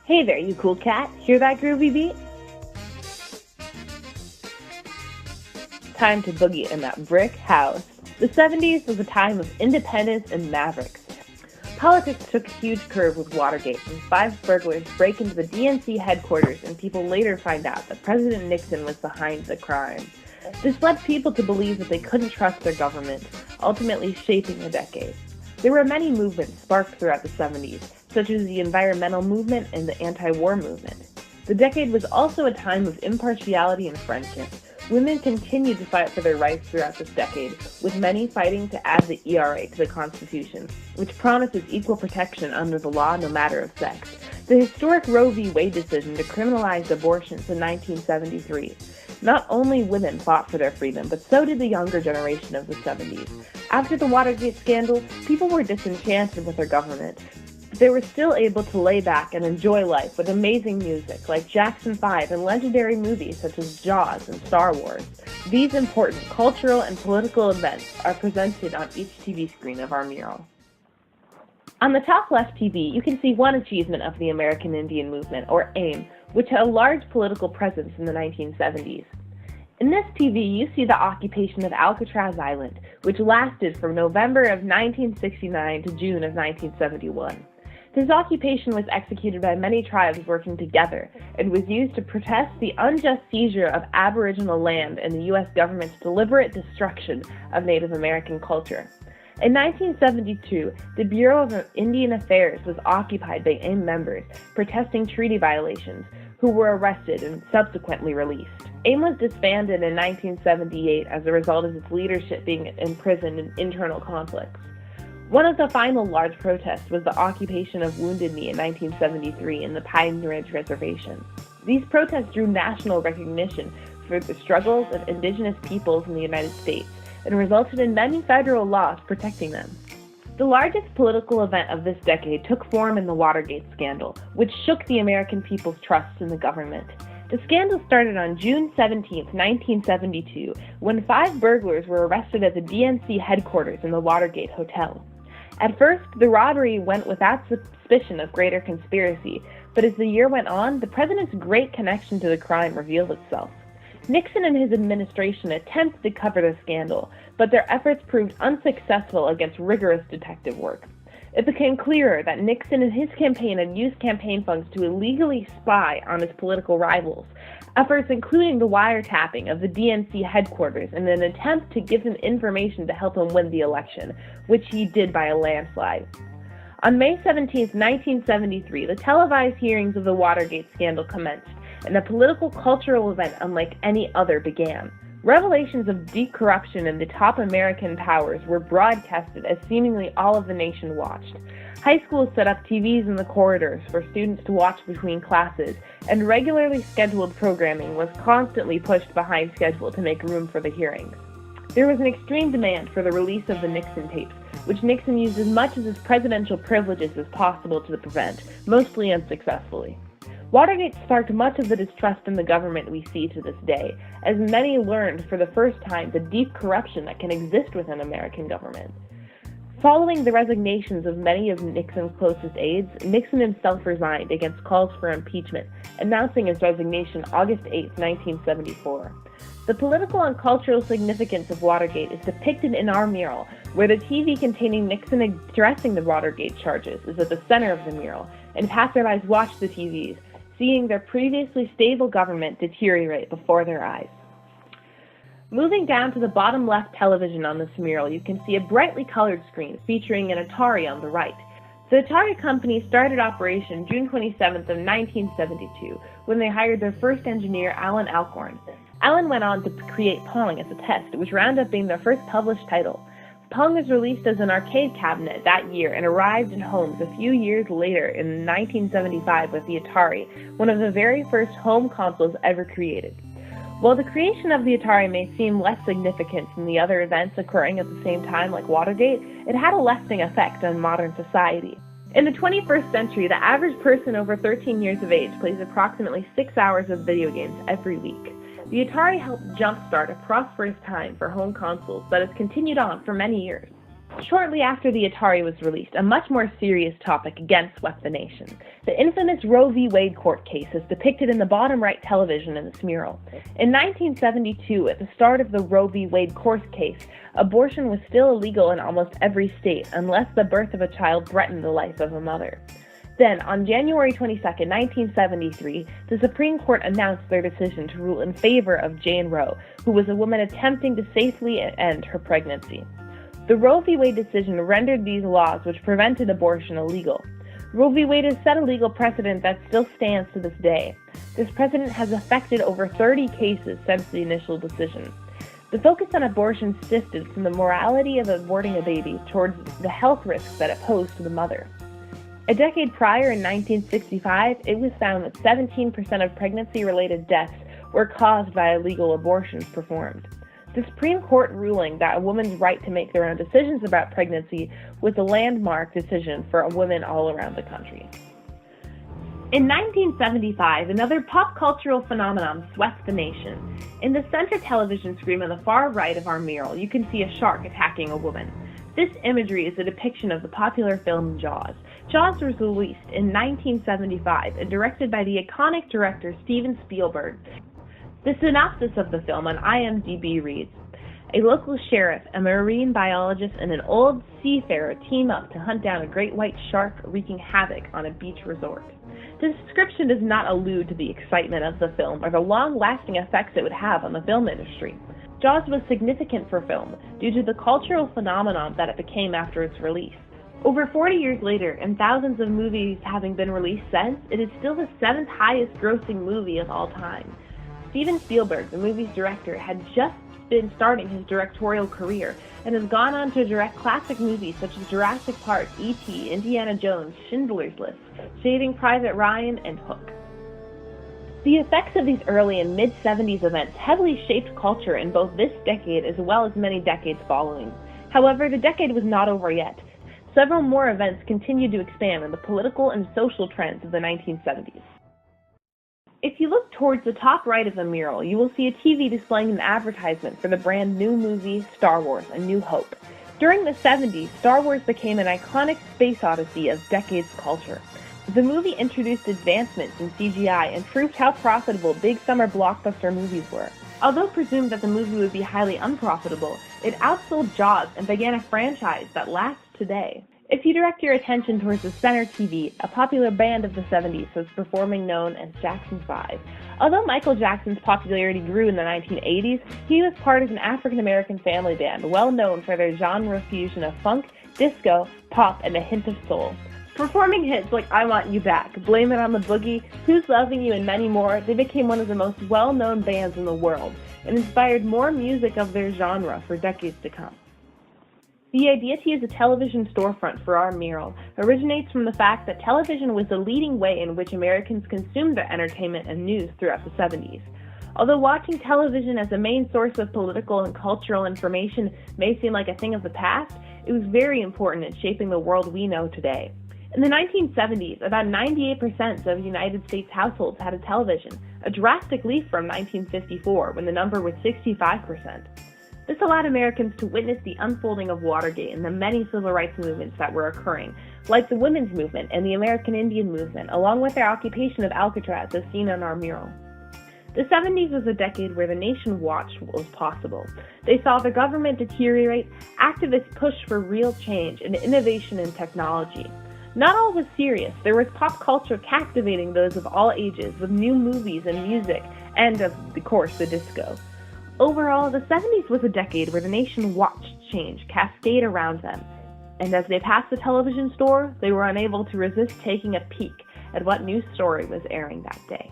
Hey there, you cool cat. Hear that groovy beat? Time to boogie in that brick house. The 70s was a time of independence and mavericks. Politics took a huge curve with Watergate when 5 burglars break into the DNC headquarters and people later find out that President Nixon was behind the crime. This led people to believe that they couldn't trust their government, ultimately shaping the decade. There were many movements sparked throughout the 70s, such as the environmental movement and the anti-war movement. The decade was also a time of impartiality and friendship. Women continued to fight for their rights throughout this decade, with many fighting to add the ERA to the Constitution, which promises equal protection under the law no matter of sex. The historic Roe v. Wade decision decriminalized abortions in 1973. Not only women fought for their freedom, but so did the younger generation of the 70s. After the Watergate scandal, people were disenchanted with their government. They were still able to lay back and enjoy life with amazing music like Jackson 5 and legendary movies such as Jaws and Star Wars. These important cultural and political events are presented on each TV screen of our mural. On the top left TV, you can see one achievement of the American Indian Movement, or AIM, which had a large political presence in the 1970s. In this TV, you see the occupation of Alcatraz Island, which lasted from November of 1969 to June of 1971. This occupation was executed by many tribes working together and was used to protest the unjust seizure of Aboriginal land and the U.S. government's deliberate destruction of Native American culture. In 1972, the Bureau of Indian Affairs was occupied by AIM members protesting treaty violations, who were arrested and subsequently released. AIM was disbanded in 1978 as a result of its leadership being imprisoned in internal conflicts. One of the final large protests was the occupation of Wounded Knee in 1973 in the Pine Ridge Reservation. These protests drew national recognition for the struggles of indigenous peoples in the United States and resulted in many federal laws protecting them. The largest political event of this decade took form in the Watergate scandal, which shook the American people's trust in the government. The scandal started on June 17, 1972, when 5 burglars were arrested at the DNC headquarters in the Watergate Hotel. At first, the robbery went without suspicion of greater conspiracy, but as the year went on, the president's great connection to the crime revealed itself. Nixon and his administration attempted to cover the scandal, but their efforts proved unsuccessful against rigorous detective work. It became clearer that Nixon and his campaign had used campaign funds to illegally spy on his political rivals, efforts including the wiretapping of the DNC headquarters in an attempt to give him information to help him win the election, which he did by a landslide. On May 17, 1973, the televised hearings of the Watergate scandal commenced, and a political cultural event unlike any other began. Revelations of deep corruption in the top American powers were broadcasted as seemingly all of the nation watched. High schools set up TVs in the corridors for students to watch between classes, and regularly scheduled programming was constantly pushed behind schedule to make room for the hearings. There was an extreme demand for the release of the Nixon tapes, which Nixon used as much of his presidential privileges as possible to prevent, mostly unsuccessfully. Watergate sparked much of the distrust in the government we see to this day, as many learned for the first time the deep corruption that can exist within American government. Following the resignations of many of Nixon's closest aides, Nixon himself resigned against calls for impeachment, announcing his resignation August 8, 1974. The political and cultural significance of Watergate is depicted in our mural, where the TV containing Nixon addressing the Watergate charges is at the center of the mural, and passersby watch the TVs, seeing their previously stable government deteriorate before their eyes. Moving down to the bottom left television on this mural, you can see a brightly colored screen featuring an Atari on the right. The Atari company started operation June 27th of 1972, when they hired their first engineer, Alan Alcorn. Alan went on to create Pong as a test, which wound up being their first published title. Pong was released as an arcade cabinet that year and arrived in homes a few years later in 1975 with the Atari, one of the very first home consoles ever created. While the creation of the Atari may seem less significant than the other events occurring at the same time like Watergate, it had a lasting effect on modern society. In the 21st century, the average person over 13 years of age plays approximately 6 hours of video games every week. The Atari helped jumpstart a prosperous time for home consoles that has continued on for many years. Shortly after the Atari was released, a much more serious topic again swept the nation. The infamous Roe v. Wade court case is depicted in the bottom right television in this mural. In 1972, at the start of the Roe v. Wade court case, abortion was still illegal in almost every state unless the birth of a child threatened the life of a mother. Then, on January 22, 1973, the Supreme Court announced their decision to rule in favor of Jane Roe, who was a woman attempting to safely end her pregnancy. The Roe v. Wade decision rendered these laws which prevented abortion illegal. Roe v. Wade has set a legal precedent that still stands to this day. This precedent has affected over 30 cases since the initial decision. The focus on abortion shifted from the morality of aborting a baby towards the health risks that it posed to the mother. A decade prior, in 1965, it was found that 17% of pregnancy-related deaths were caused by illegal abortions performed. The Supreme Court ruling that a woman's right to make their own decisions about pregnancy was a landmark decision for women all around the country. In 1975, another pop cultural phenomenon swept the nation. In the center television screen on the far right of our mural, you can see a shark attacking a woman. This imagery is a depiction of the popular film Jaws. Jaws was released in 1975 and directed by the iconic director Steven Spielberg. The synopsis of the film on IMDb reads, "A local sheriff, a marine biologist, and an old seafarer team up to hunt down a great white shark wreaking havoc on a beach resort." The description does not allude to the excitement of the film or the long-lasting effects it would have on the film industry. Jaws was significant for film due to the cultural phenomenon that it became after its release. Over 40 years later, and thousands of movies having been released since, it is still the 7th highest grossing movie of all time. Steven Spielberg, the movie's director, had just been starting his directorial career and has gone on to direct classic movies such as Jurassic Park, E.T., Indiana Jones, Schindler's List, Saving Private Ryan, and Hook. The effects of these early and mid-70s events heavily shaped culture in both this decade as well as many decades following. However, the decade was not over yet. Several more events continued to expand on the political and social trends of the 1970s. If you look towards the top right of the mural, you will see a TV displaying an advertisement for the brand new movie Star Wars: A New Hope. During the 70s, Star Wars became an iconic space odyssey of decades culture. The movie introduced advancements in CGI and proved how profitable big summer blockbuster movies were. Although presumed that the movie would be highly unprofitable, it outsold Jaws and began a franchise that lasts today. If you direct your attention towards the center TV, a popular band of the 70s was performing known as Jackson 5. Although Michael Jackson's popularity grew in the 1980s, he was part of an African-American family band well known for their genre fusion of funk, disco, pop, and a hint of soul. Performing hits like I Want You Back, Blame It on the Boogie, Who's Loving You, and many more, they became one of the most well-known bands in the world and inspired more music of their genre for decades to come. The idea to use a television storefront for our mural originates from the fact that television was the leading way in which Americans consumed their entertainment and news throughout the 70s. Although watching television as a main source of political and cultural information may seem like a thing of the past, it was very important in shaping the world we know today. In the 1970s, about 98% of United States households had a television, a drastic leap from 1954 when the number was 65%. This allowed Americans to witness the unfolding of Watergate and the many civil rights movements that were occurring, like the women's movement and the American Indian movement, along with their occupation of Alcatraz as seen on our mural. The 70s was a decade where the nation watched what was possible. They saw the government deteriorate, activists push for real change, and innovation in technology. Not all was serious. There was pop culture captivating those of all ages with new movies and music, and of course the disco. Overall, the 70s was a decade where the nation watched change cascade around them, and as they passed the television store, they were unable to resist taking a peek at what news story was airing that day.